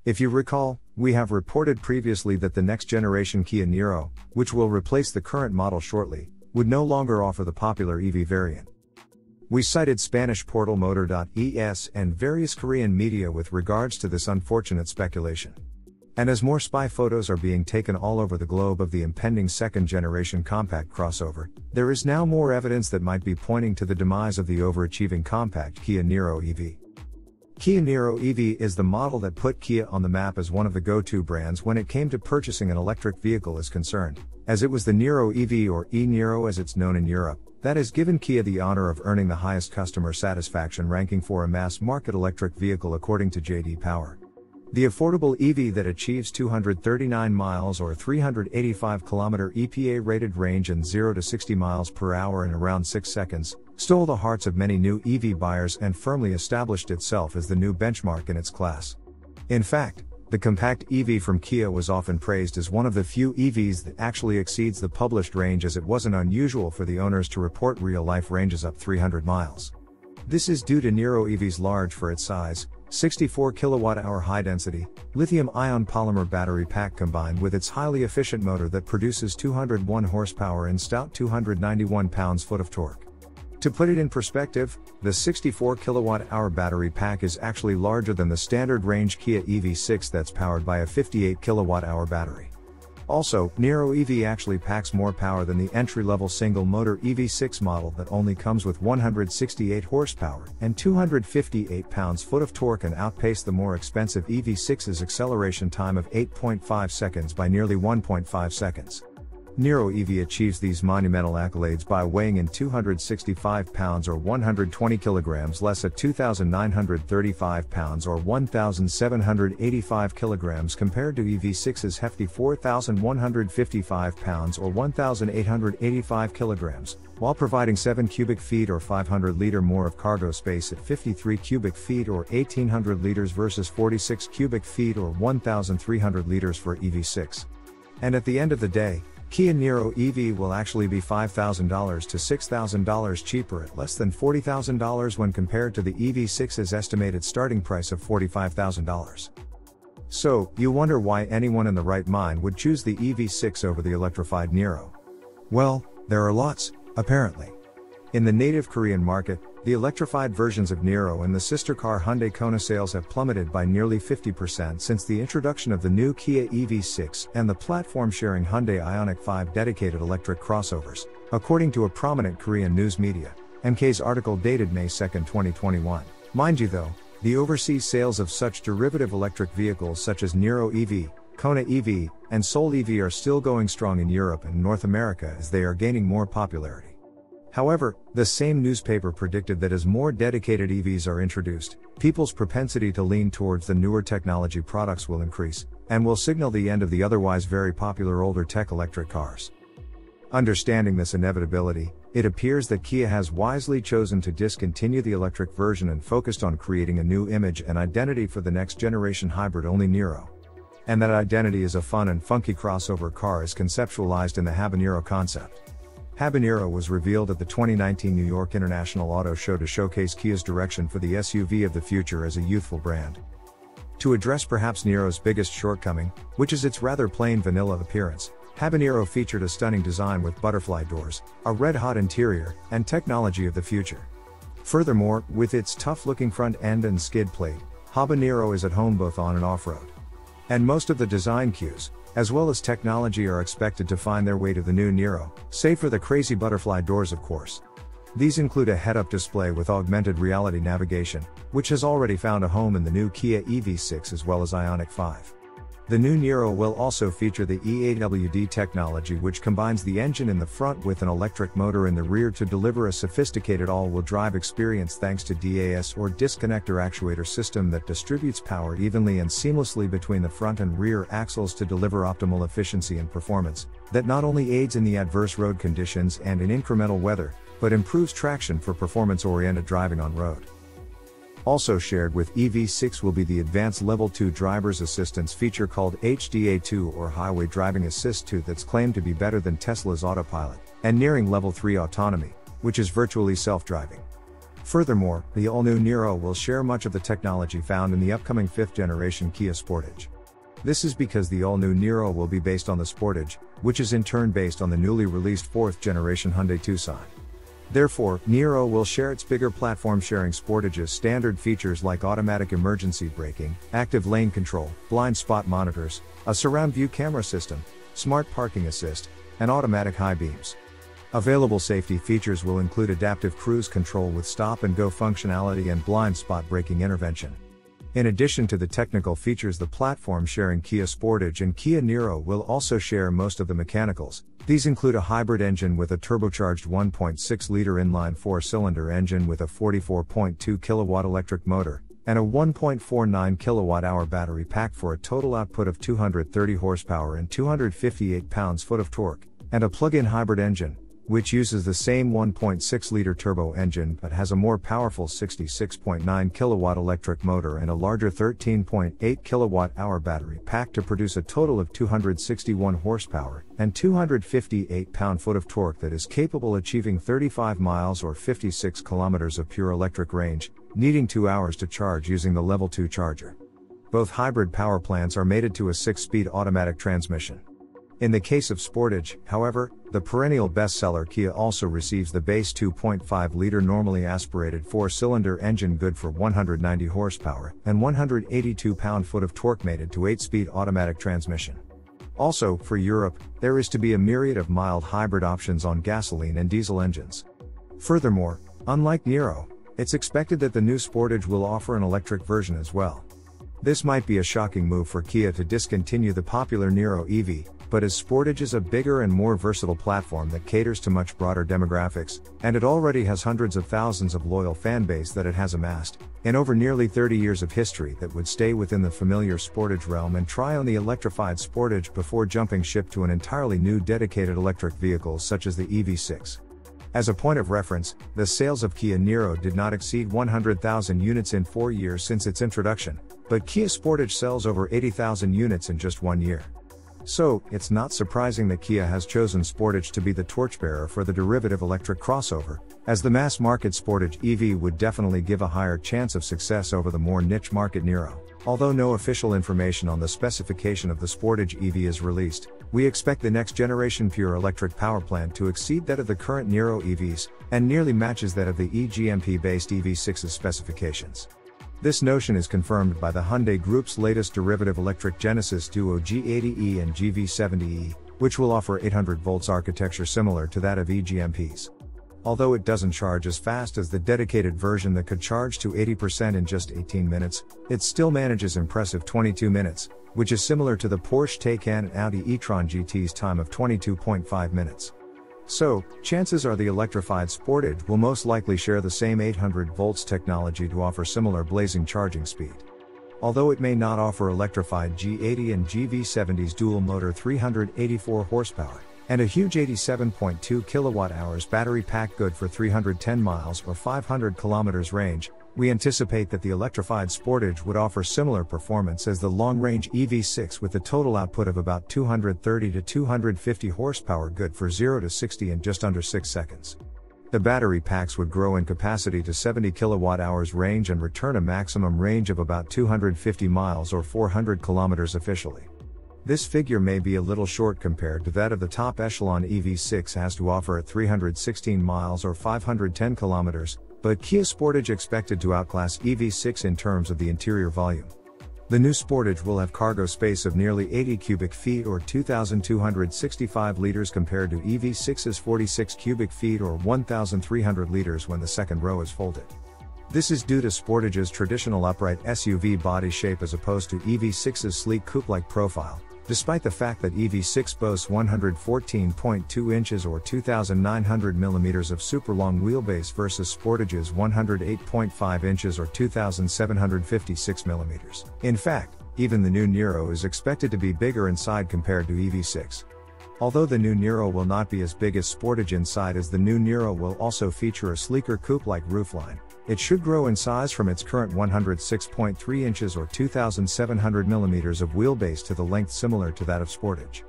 If you recall, we have reported previously that the next generation Kia Niro, which will replace the current model shortly, would no longer offer the popular EV variant. We cited Spanish portal motor.es and various Korean media with regards to this unfortunate speculation. And as more spy photos are being taken all over the globe of the impending second-generation compact crossover, there is now more evidence that might be pointing to the demise of the overachieving compact Kia Niro EV. Kia Niro EV is the model that put Kia on the map as one of the go-to brands when it came to purchasing an electric vehicle is concerned, as it was the Niro EV or e-niro as it's known in Europe, that has given Kia the honor of earning the highest customer satisfaction ranking for a mass-market electric vehicle according to J.D. Power. The affordable EV that achieves 239 miles or 385 km EPA-rated range and 0 to 60 miles per hour in around 6 seconds, stole the hearts of many new EV buyers and firmly established itself as the new benchmark in its class. In fact, the compact EV from Kia was often praised as one of the few EVs that actually exceeds the published range, as it wasn't unusual for the owners to report real-life ranges up 300 miles. This is due to Niro EV's large for its size, 64 kWh high-density, lithium-ion polymer battery pack combined with its highly efficient motor that produces 201 horsepower and stout 291 pounds-foot of torque. To put it in perspective, the 64 kWh battery pack is actually larger than the standard range Kia EV6 that's powered by a 58 kWh battery. Also, Niro EV actually packs more power than the entry-level single-motor EV6 model that only comes with 168 horsepower and 258 pounds-foot of torque and outpaced the more expensive EV6's acceleration time of 8.5 seconds by nearly 1.5 seconds. Niro EV achieves these monumental accolades by weighing in 265 pounds or 120 kilograms less at 2,935 pounds or 1,785 kilograms compared to EV6's hefty 4,155 pounds or 1,885 kilograms, while providing 7 cubic feet or 500 liter more of cargo space at 53 cubic feet or 1,800 liters versus 46 cubic feet or 1,300 liters for EV6. And at the end of the day, Kia Niro EV will actually be $5,000 to $6,000 cheaper at less than $40,000 when compared to the EV6's estimated starting price of $45,000. So, you wonder why anyone in the right mind would choose the EV6 over the electrified Niro? Well, there are lots, apparently. In the native Korean market, the electrified versions of Niro and the sister car Hyundai Kona sales have plummeted by nearly 50% since the introduction of the new Kia EV6 and the platform-sharing Hyundai Ioniq 5 dedicated electric crossovers, according to a prominent Korean news media, MK's article dated May 2, 2021. Mind you though, the overseas sales of such derivative electric vehicles such as Niro EV, Kona EV, and Seoul EV are still going strong in Europe and North America as they are gaining more popularity. However, the same newspaper predicted that as more dedicated EVs are introduced, people's propensity to lean towards the newer technology products will increase, and will signal the end of the otherwise very popular older tech electric cars. Understanding this inevitability, it appears that Kia has wisely chosen to discontinue the electric version and focused on creating a new image and identity for the next generation hybrid-only Niro. And that identity is a fun and funky crossover car as conceptualized in the Habaniro Concept. Habaniro was revealed at the 2019 New York International Auto Show to showcase Kia's direction for the SUV of the future as a youthful brand. To address perhaps Niro's biggest shortcoming, which is its rather plain vanilla appearance, Habaniro featured a stunning design with butterfly doors, a red-hot interior, and technology of the future. Furthermore, with its tough-looking front end and skid plate, Habaniro is at home both on and off-road. And most of the design cues, as well as technology, are expected to find their way to the new Niro, save for the crazy butterfly doors of course. These include a head-up display with augmented reality navigation, which has already found a home in the new Kia EV6 as well as Ioniq 5. The new Niro will also feature the EAWD technology, which combines the engine in the front with an electric motor in the rear to deliver a sophisticated all-wheel drive experience thanks to DAS or disc connector actuator system that distributes power evenly and seamlessly between the front and rear axles to deliver optimal efficiency and performance, that not only aids in the adverse road conditions and in incremental weather, but improves traction for performance-oriented driving on road. Also shared with EV6 will be the advanced Level 2 driver's assistance feature called HDA2 or Highway Driving Assist 2 that's claimed to be better than Tesla's autopilot, and nearing Level 3 autonomy, which is virtually self-driving. Furthermore, the all-new Niro will share much of the technology found in the upcoming 5th generation Kia Sportage. This is because the all-new Niro will be based on the Sportage, which is in turn based on the newly released 4th generation Hyundai Tucson. Therefore, Niro will share its bigger platform sharing Sportage's standard features like automatic emergency braking, active lane control, blind spot monitors, a surround view camera system, smart parking assist, and automatic high beams. Available safety features will include adaptive cruise control with stop and go functionality and blind spot braking intervention. In addition to the technical features, the platform sharing Kia Sportage and Kia Niro will also share most of the mechanicals. These include a hybrid engine with a turbocharged 1.6-liter inline 4-cylinder engine with a 44.2 kilowatt electric motor, and a 1.49 kilowatt-hour battery pack for a total output of 230 horsepower and 258 pounds-foot of torque, and a plug-in hybrid engine, which uses the same 1.6-liter turbo engine but has a more powerful 66.9 kilowatt electric motor and a larger 13.8 kilowatt-hour battery pack to produce a total of 261 horsepower and 258 pound-foot of torque that is capable achieving 35 miles or 56 kilometers of pure electric range, needing 2 hours to charge using the Level 2 charger. Both hybrid power plants are mated to a 6-speed automatic transmission. In the case of Sportage, however, the perennial bestseller Kia also receives the base 2.5-liter normally aspirated 4-cylinder engine good for 190 horsepower and 182 pound-foot of torque mated to 8-speed automatic transmission. Also, for Europe, there is to be a myriad of mild hybrid options on gasoline and diesel engines. Furthermore, unlike Niro, it's expected that the new Sportage will offer an electric version as well. This might be a shocking move for Kia to discontinue the popular Niro EV, but as Sportage is a bigger and more versatile platform that caters to much broader demographics, and it already has hundreds of thousands of loyal fan base that it has amassed, in over nearly 30 years of history that would stay within the familiar Sportage realm and try on the electrified Sportage before jumping ship to an entirely new dedicated electric vehicles such as the EV6. As a point of reference, the sales of Kia Niro did not exceed 100,000 units in 4 years since its introduction, but Kia Sportage sells over 80,000 units in just 1 year. So, it's not surprising that Kia has chosen Sportage to be the torchbearer for the derivative electric crossover, as the mass-market Sportage EV would definitely give a higher chance of success over the more niche-market Niro. Although no official information on the specification of the Sportage EV is released, we expect the next-generation pure electric power plant to exceed that of the current Niro EVs, and nearly matches that of the eGMP-based EV6's specifications. This notion is confirmed by the Hyundai Group's latest derivative electric Genesis Duo G80E and GV70E, which will offer 800 volts architecture similar to that of eGMP's. Although it doesn't charge as fast as the dedicated version that could charge to 80% in just 18 minutes, it still manages impressive 22 minutes, which is similar to the Porsche Taycan and Audi e-tron GT's time of 22.5 minutes. So, chances are the electrified Sportage will most likely share the same 800 volts technology to offer similar blazing charging speed. Although it may not offer electrified G80 and GV70's dual motor 384 horsepower, and a huge 87.2 kilowatt-hours battery pack good for 310 miles or 500 kilometers range, we anticipate that the electrified Sportage would offer similar performance as the long-range EV6 with a total output of about 230 to 250 horsepower good for 0 to 60 in just under 6 seconds. The battery packs would grow in capacity to 70 kilowatt-hours range and return a maximum range of about 250 miles or 400 kilometers officially. This figure may be a little short compared to that of the top echelon EV6 has to offer at 316 miles or 510 kilometers, but Kia Sportage expected to outclass EV6 in terms of the interior volume. The new Sportage will have cargo space of nearly 80 cubic feet or 2,265 liters compared to EV6's 46 cubic feet or 1,300 liters when the second row is folded. This is due to Sportage's traditional upright SUV body shape as opposed to EV6's sleek coupe-like profile, despite the fact that EV6 boasts 114.2 inches or 2,900 millimeters of super-long wheelbase versus Sportage's 108.5 inches or 2,756 millimeters. In fact, even the new Niro is expected to be bigger inside compared to EV6. Although the new Niro will not be as big as Sportage inside, as the new Niro will also feature a sleeker coupe-like roofline, it should grow in size from its current 106.3 inches or 2,700 millimeters of wheelbase to the length similar to that of Sportage.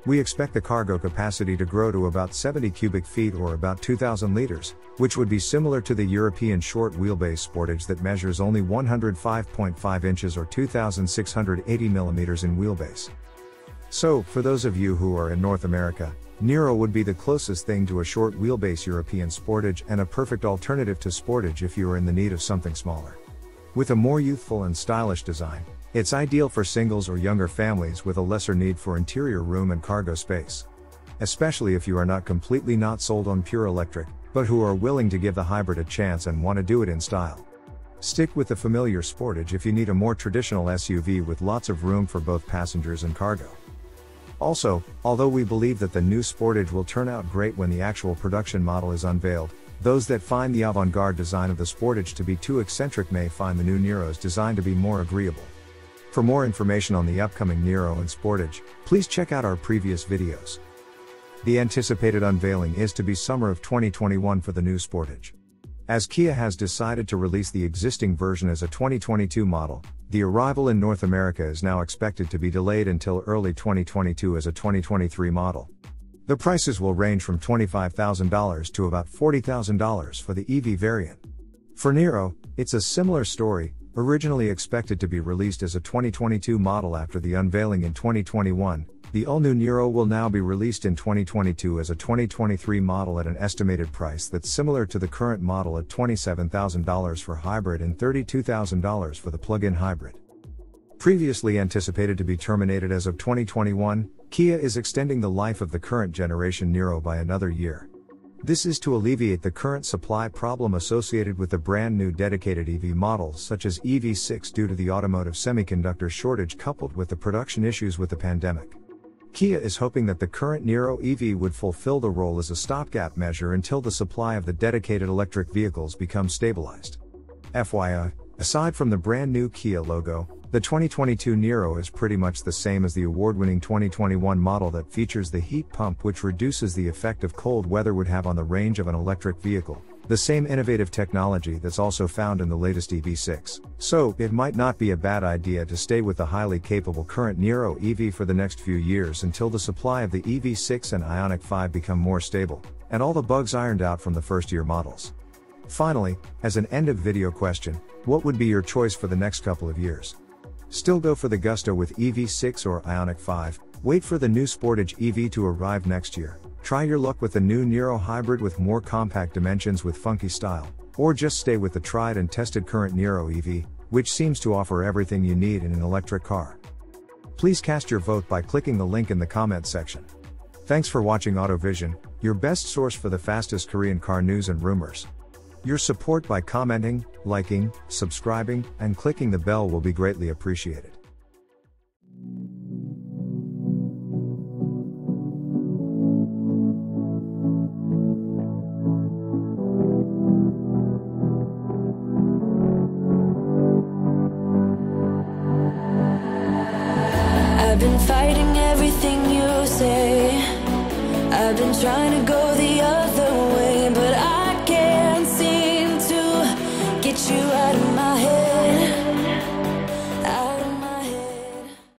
We expect the cargo capacity to grow to about 70 cubic feet or about 2,000 liters, which would be similar to the European short wheelbase Sportage that measures only 105.5 inches or 2,680 millimeters in wheelbase. So, for those of you who are in North America, Niro would be the closest thing to a short wheelbase European Sportage and a perfect alternative to Sportage if you are in the need of something smaller. With a more youthful and stylish design, it's ideal for singles or younger families with a lesser need for interior room and cargo space. Especially if you are not completely not sold on pure electric, but who are willing to give the hybrid a chance and want to do it in style. Stick with the familiar Sportage if you need a more traditional SUV with lots of room for both passengers and cargo. Also, although we believe that the new Sportage will turn out great when the actual production model is unveiled, those that find the avant-garde design of the Sportage to be too eccentric may find the new Niro's design to be more agreeable. For more information on the upcoming Niro and Sportage, please check out our previous videos. The anticipated unveiling is to be summer of 2021 for the new Sportage. As Kia has decided to release the existing version as a 2022 model, the arrival in North America is now expected to be delayed until early 2022 as a 2023 model. The prices will range from $25,000 to about $40,000 for the EV variant. For Niro, it's a similar story, originally expected to be released as a 2022 model after the unveiling in 2021. The all-new Niro will now be released in 2022 as a 2023 model at an estimated price that's similar to the current model at $27,000 for hybrid and $32,000 for the plug-in hybrid. Previously anticipated to be terminated as of 2021, Kia is extending the life of the current generation Niro by another year. This is to alleviate the current supply problem associated with the brand new dedicated EV models such as EV6 due to the automotive semiconductor shortage coupled with the production issues with the pandemic. Kia is hoping that the current Niro EV would fulfill the role as a stopgap measure until the supply of the dedicated electric vehicles becomes stabilized. FYI, aside from the brand new Kia logo, the 2022 Niro is pretty much the same as the award-winning 2021 model that features the heat pump which reduces the effect of cold weather would have on the range of an electric vehicle, the same innovative technology that's also found in the latest EV6. So, it might not be a bad idea to stay with the highly capable current Niro EV for the next few years until the supply of the EV6 and Ioniq 5 become more stable, and all the bugs ironed out from the first-year models. Finally, as an end-of-video question, what would be your choice for the next couple of years? Still go for the gusto with EV6 or Ioniq 5, wait for the new Sportage EV to arrive next year, try your luck with the new Niro hybrid with more compact dimensions with funky style, or just stay with the tried and tested current Niro EV, which seems to offer everything you need in an electric car. Please cast your vote by clicking the link in the comment section. Thanks for watching AutoVision, your best source for the fastest Korean car news and rumors. Your support by commenting, liking, subscribing, and clicking the bell will be greatly appreciated. I've been fighting everything you say. I've been trying to go